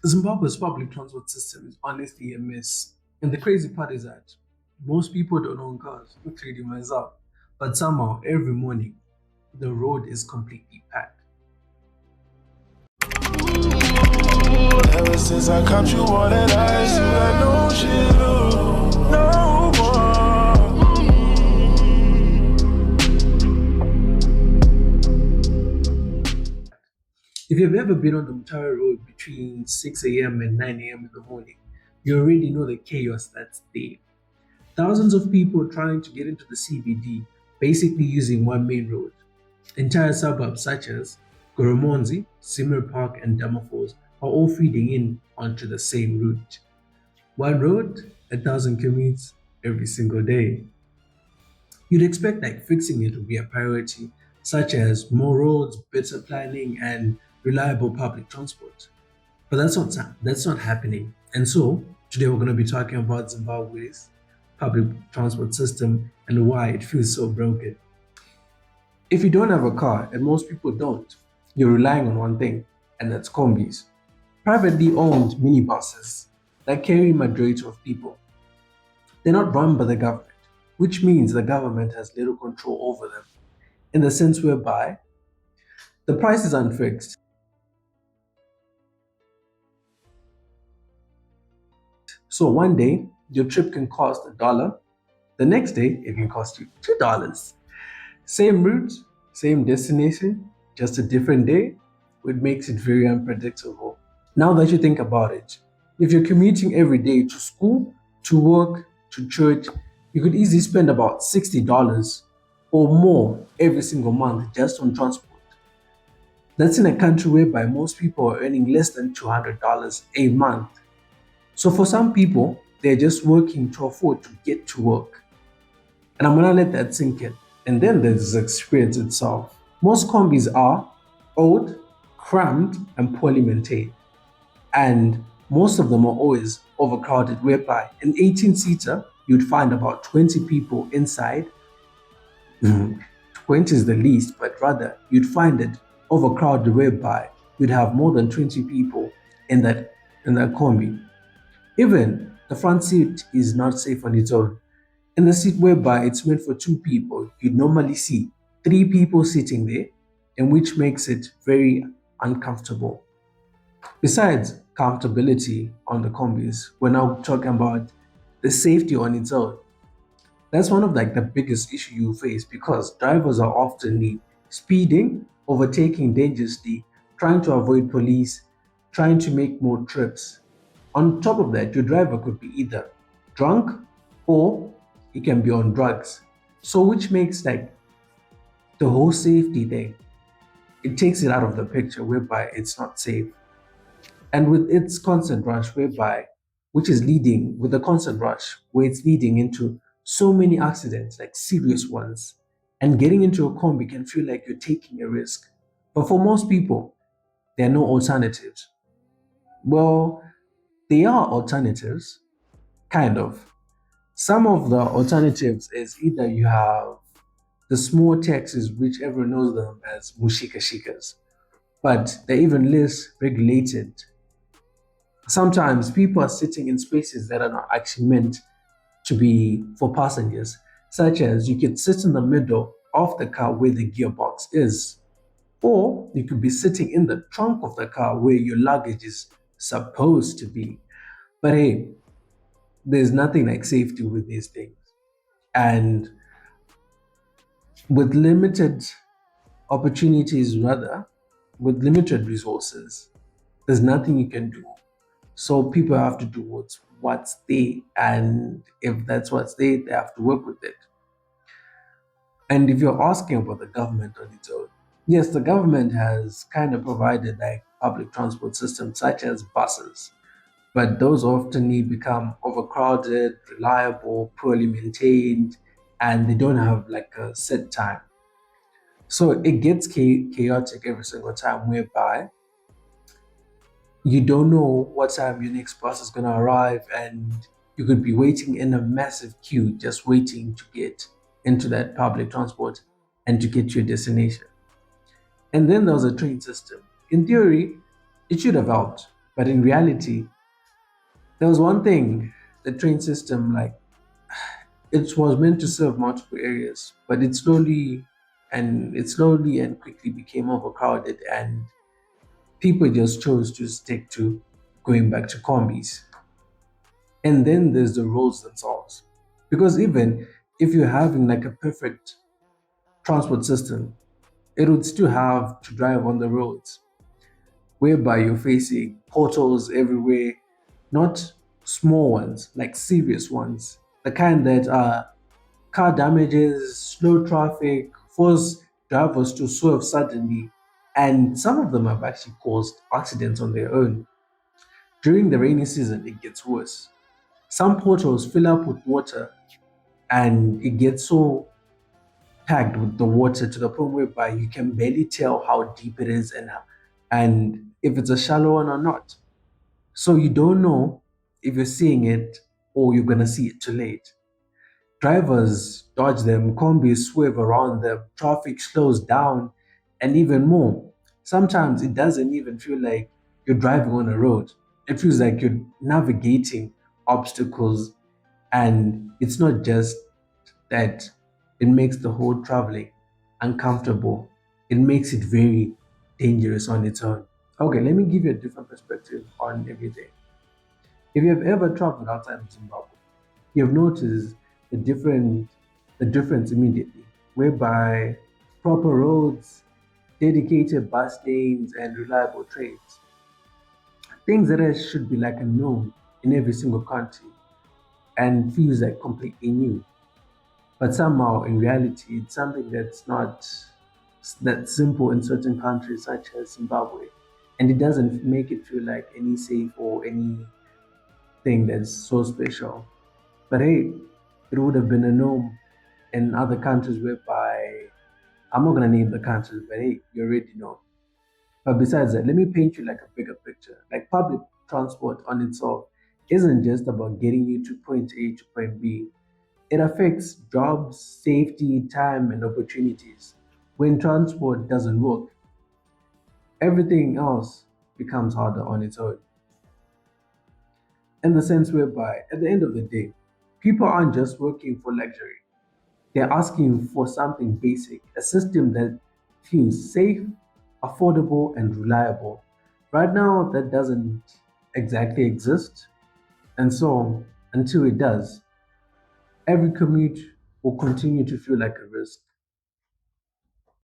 Zimbabwe's public transport system is honestly a mess. And the crazy part is that most people don't own cars, including myself. But somehow, every morning, the road is completely packed. Ever since I caught you on that ice, you got no shit, no more. If you've ever been on the Mutara Road between 6 a.m. and 9 a.m. in the morning, you already know the chaos that's there. Thousands of people trying to get into the CBD, basically using one main road. Entire suburbs such as Goromonzi, Simmer Park, and Damafos are all feeding in onto the same route. One road, 1,000 commutes every single day. You'd expect like fixing it would be a priority, such as more roads, better planning, and reliable public transport. But that's not happening. And so today we're going to be talking about Zimbabwe's public transport system and why it feels so broken. If you don't have a car, and most people don't, you're relying on one thing, and that's kombis, privately owned minibuses that carry majority of people. They're not run by the government, which means the government has little control over them, in the sense whereby the price is unfixed. So one day your trip can cost $1, the next day it can cost you $2. Same route, same destination, just a different day, which makes it very unpredictable. Now that you think about it, if you're commuting every day to school, to work, to church, you could easily spend about $60 or more every single month just on transport. That's in a country whereby most people are earning less than $200 a month. So for some people, they're just working to afford to get to work. And I'm gonna let that sink in. And then there's the experience itself. Most combis are old, cramped, and poorly maintained. And most of them are always overcrowded, whereby an 18-seater, you'd find about 20 people inside. 20 is the least, but rather you'd find it overcrowded, whereby you'd have more than 20 people in that combi. Even the front seat is not safe on its own. In the seat whereby it's meant for two people, you'd normally see three people sitting there, and which makes it very uncomfortable. Besides comfortability on the combis, we're now talking about the safety on its own. That's one of like the biggest issue you face because drivers are often speeding, overtaking dangerously, trying to avoid police, trying to make more trips. On top of that, your driver could be either drunk or he can be on drugs. So which makes like the whole safety thing, it takes it out of the picture whereby it's not safe. And with its constant rush whereby which is leading with the constant rush where it's leading into so many accidents, like serious ones, and getting into a combi can feel like you're taking a risk. But for most people, there are no alternatives. Well, there are alternatives, kind of. Some of the alternatives is either you have the small taxis, which everyone knows them as Mushika-shikas, but they're even less regulated. Sometimes people are sitting in spaces that are not actually meant to be for passengers, such as you could sit in the middle of the car where the gearbox is, or you could be sitting in the trunk of the car where your luggage is supposed to be. But hey, there's nothing like safety with these things. And with limited opportunities, rather, with limited resources, there's nothing you can do. So people have to do what's there, and if that's what's there, they have to work with it. And if you're asking about the government on its own, yes, the government has kind of provided like public transport systems such as buses, but those often become overcrowded, reliable, poorly maintained, and they don't have like a set time. So it gets chaotic every single time, whereby you don't know what time your next bus is going to arrive, and you could be waiting in a massive queue just waiting to get into that public transport and to get to your destination. And then there was a train system. In theory, it should have helped. But in reality, there was one thing: the train system, like it was meant to serve multiple areas, but it slowly and quickly became overcrowded, and people just chose to stick to going back to combis. And then there's the roads themselves. Because even if you're having like a perfect transport system, it would still have to drive on the roads, whereby you're facing potholes everywhere, not small ones, like serious ones, the kind that are car damages, slow traffic, force drivers to swerve suddenly, and some of them have actually caused accidents on their own. During the rainy season, it gets worse. Some potholes fill up with water and it gets so packed with the water to the point whereby you can barely tell how deep it is and if it's a shallow one or not. So you don't know if you're seeing it or you're gonna see it too late. Drivers dodge them, combis swerve around them, traffic slows down, and even more. Sometimes it doesn't even feel like you're driving on a road. It feels like you're navigating obstacles, and it's not just that it makes the whole traveling uncomfortable, it makes it very dangerous on its own. Okay, let me give you a different perspective on everything. If you have ever traveled outside of Zimbabwe, you have noticed the difference immediately, whereby proper roads, dedicated bus lanes, and reliable trains, things that should be like a norm in every single country and feels like completely new. But somehow, in reality, it's something that's not that simple in certain countries, such as Zimbabwe, and it doesn't make it feel like any safe or anything that's so special. But hey, it would have been a norm in other countries whereby I'm not gonna name the countries, but hey, you already know. But besides that, let me paint you like a bigger picture. Like public transport on itself isn't just about getting you to point A to point B. It affects jobs, safety, time, and opportunities. When transport doesn't work, everything else becomes harder on its own. In the sense whereby, at the end of the day, people aren't just working for luxury. They're asking for something basic, a system that feels safe, affordable, and reliable. Right now, that doesn't exactly exist. And so, until it does, every commute will continue to feel like a risk.